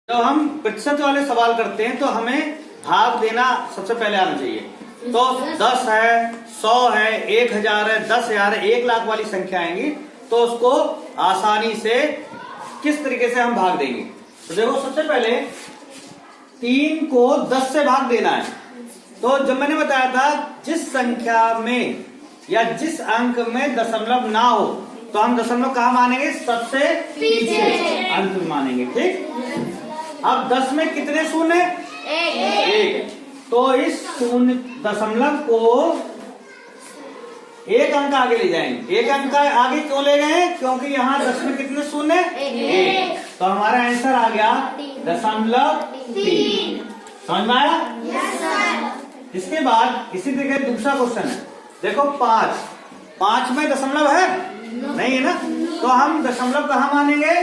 जब हम प्रतिशत वाले सवाल करते हैं तो हमें भाग देना सबसे पहले आना चाहिए। तो 10 है, 100 है, 1000 है, 10,000 है, 1,00,000 वाली संख्या आएंगी तो उसको आसानी से किस तरीके से हम भाग देंगे। तो देखो सबसे पहले 3 को 10 से भाग देना है। तो जब मैंने बताया था जिस संख्या में या जिस अंक में दशमलव ना हो तो हम दशमलव कहाँ मानेंगे, सबसे पीछे अंक में मानेंगे। ठीक, अब 10 में कितने शून्य, एक। तो इस शून्य दशमलव को एक अंक आगे ले जाएंगे। एक अंक आगे क्यों ले गए, क्योंकि यहाँ 10 में कितने शून्य, एक। तो हमारा आंसर आ गया 0.3। समझ में आया? इसके बाद इसी तरीके दूसरा क्वेश्चन है। देखो 5 में दशमलव है नहीं है ना, तो हम दशमलव कहाँ मानेंगे,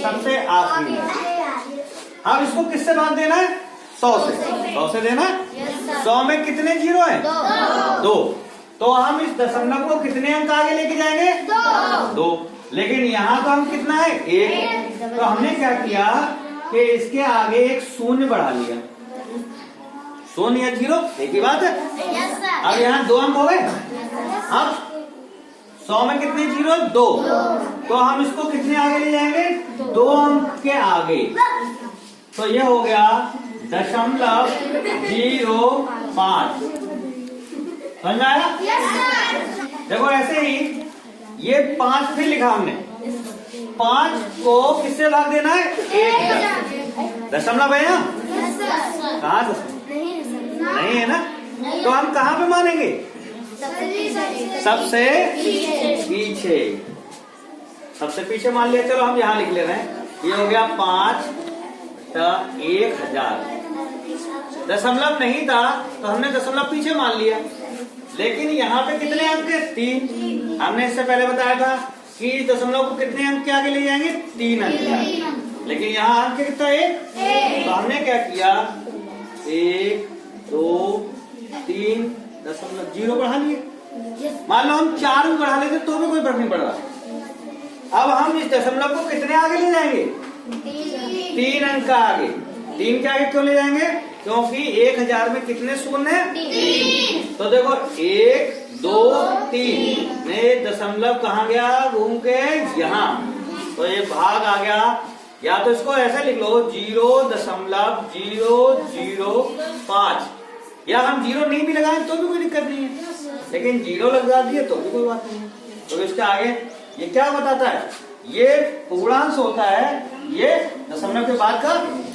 सबसे आखिरी। अब इसको किससे भाग देना है, 100 से। 100 से देना है। 100 में कितने जीरो है, 2। तो हम इस दशमलव को कितने अंक आगे लेके जाएंगे, 2। लेकिन यहाँ तो हम कितना है, 1। तो हमने क्या किया कि इसके आगे एक शून्य बढ़ा लिया। शून्य या जीरो एक ही बात है। अब यहाँ 2 अंक हो गए। अब 100 में कितने जीरो, 2। तो हम इसको कितने आगे ले जाएंगे, 2 अंक के आगे। तो ये हो गया 0.05। समझ में आया? देखो ऐसे ही ये 5 फिर लिखा हमने। 5 को किससे भाग देना है, 1। दशमलव है ना, कहाँ दशमलव नहीं है ना, तो हम कहाँ पे मानेंगे, सबसे पीछे। सबसे पीछे मान लिया। चलो हम यहाँ लिख ले रहे हैं। ये हो गया 5 तो 1000। दशमलव नहीं था तो हमने दशमलव पीछे मान लिया। लेकिन यहाँ पे कितने अंक है, 3। हमने इससे पहले बताया था कि दशमलव को कितने अंक के आगे ले जाएंगे, 3 अंक के आगे। लेकिन यहाँ अंक कितना है, 1। तो हमने क्या किया, 1 2 3 दशमलव 0 बढ़ा लिए। मान लो हम 4 भी बढ़ा लेते तो भी कोई फर्क नहीं पड़ रहा। अब हम इस दशमलव को कितने आगे ले जाएंगे, 3 अंक का आगे। 3 के आगे क्यों ले जाएंगे, क्योंकि 1000 में कितने शून्य है, 3। तो देखो 1 2 3 ने दशमलव कहाँ गया, घूम के यहाँ। तो ये भाग आ गया। या तो इसको ऐसे लिख लो 0.005। या हम 0 नहीं भी लगाएं तो भी कोई दिक्कत नहीं है, लेकिन 0 लगा दिए तो भी कोई बात नहीं है। तो इसके आगे ये क्या बताता है, ये पूर्णांश होता है। ये दशमलव के बाद का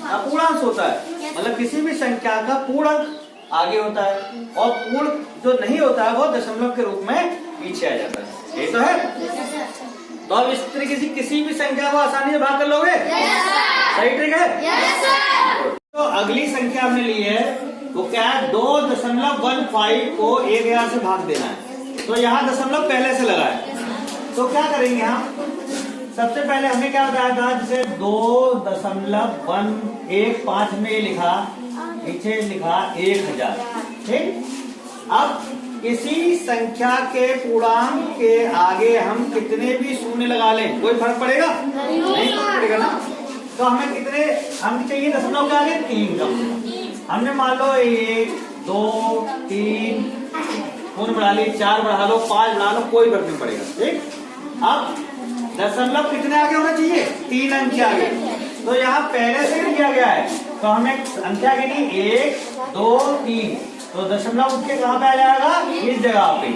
अपूर्णांश होता है। मतलब किसी भी संख्या का पूर्ण अंक आगे होता है और पूर्ण जो नहीं होता है वो दशमलव के रूप में पीछे आ जाता है। ये तो है। तो अब इस तरीके से किसी भी संख्या को आसानी से भाग कर लोगे। सही ट्रिक है। तो अगली संख्या हमने ली है वो क्या है, 2.15 को 1000 से भाग देना है। तो यहाँ दशमलव पहले से लगा है। तो क्या करेंगे हम, सबसे पहले हमने क्या बताया था, जैसे 2.115 में लिखा, नीचे लिखा 1000। ठीक, अब किसी संख्या के पूर्णांक के आगे हम कितने भी शून्य लगा लें कोई फर्क पड़ेगा नहीं पड़ेगा ना। तो हमें कितने अंक चाहिए दशमलव के आगे, 3 का। हमने मान लो 1 2 3 शून्य बढ़ा ली, 4 बढ़ा लो, 5 बढ़ा लो, कोई फर्क नहीं पड़ेगा। ठीक, अब दशमलव कितने आगे होना चाहिए, 3 अंक के आगे। तो यहाँ पहले से भी किया गया है तो हमें संख्या गिनी 1 2 3। तो दशमलव उठ के कहाँ पे आ जाएगा, इस जगह पे।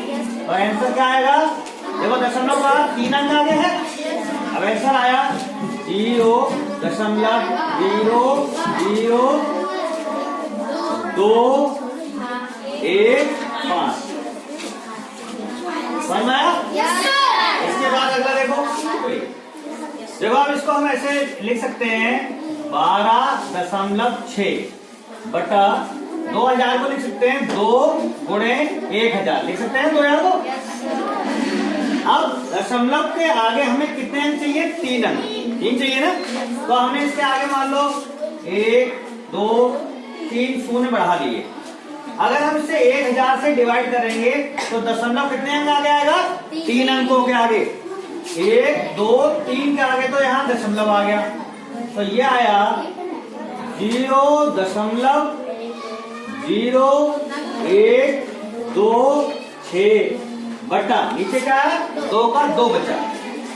तो आंसर क्या आएगा, देखो दशमलव का 3 अंक आगे है। अब आंसर आया 0.002 1 5। समझ में आया? इसके बाद अगला देखो। देखो अब इसको हम ऐसे लिख सकते हैं 12.6 बटा 2000 को लिख सकते हैं 2 गुणे 1000 लिख सकते हैं 2000 को। अब दशमलव के आगे हमें कितने अंक चाहिए, 3 अंक। 3 चाहिए ना, तो हमें इसके आगे मान लो 1 2 3 शून्य बढ़ा दिए। अगर हम इसे 1000 से डिवाइड करेंगे तो दशमलव कितने अंक आगे आएगा, 3 अंकों के आगे। 1 2 3 के आगे तो यहाँ दशमलव आ गया। तो ये आया 0.0126 बटा नीचे क्या है 2 का 2 बचा।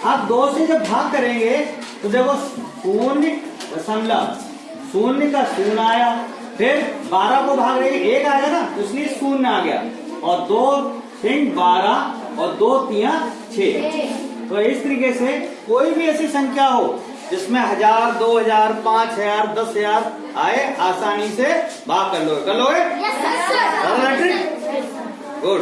आप 2 से जब भाग करेंगे तो देखो 0.0 का 0 आया, फिर 12 को भाग रहे 1 आएगा ना, तो इसलिए 0 आ गया, और 2 3 12 और 2 3 6। तो इस तरीके से कोई भी ऐसी संख्या हो जिसमें 1000, 2000, 5000, 10,000 आए, आसानी से भाग कर लोगे। Yes, sir. गुड।